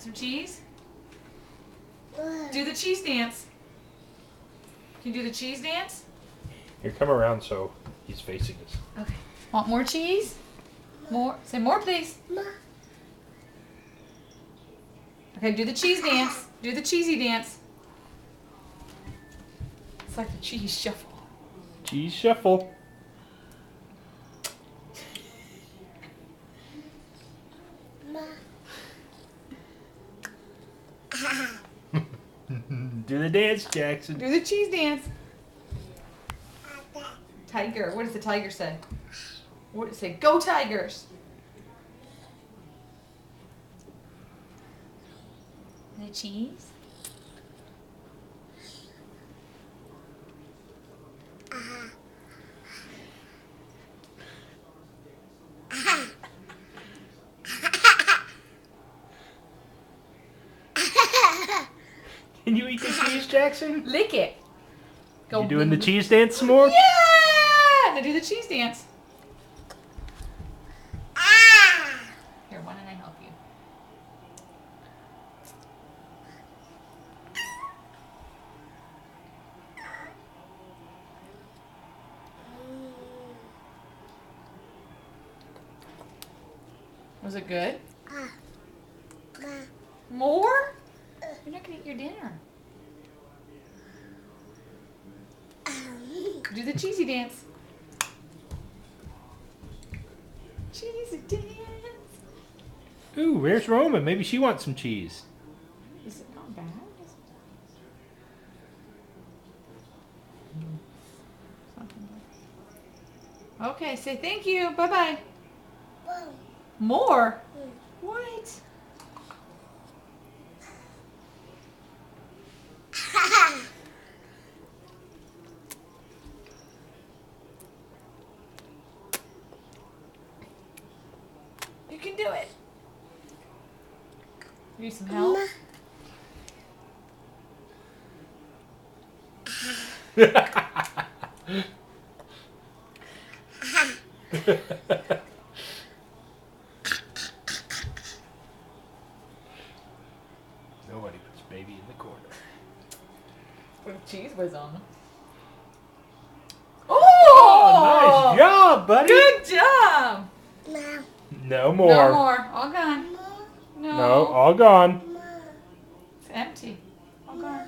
Want some cheese? Do the cheese dance. Can you do the cheese dance? Here, come around so he's facing us. Okay. Want more cheese? More. Say more, please. Okay, do the cheese dance. Do the cheesy dance. It's like the cheese shuffle. Cheese shuffle. Do the dance, Jackson. Do the cheese dance. Tiger. What does the tiger say? What does it say? Go Tigers. The cheese. Can you eat the cheese, Jackson? Lick it. Go. You doing the cheese dance some more? Yeah! Now do the cheese dance. Here, why don't I help you? Was it good? More? You're not gonna eat your dinner. Do the cheesy dance. Cheesy dance. Ooh, where's Roma? Maybe she wants some cheese. Is it not bad? Okay, say thank you. Bye-bye. More? What? You can do it. Need some help? Nobody puts baby in the corner. With cheese whiz on them. Oh, nice job, buddy. Good job. No more. No more. All gone. No. No, all gone. It's empty. All gone.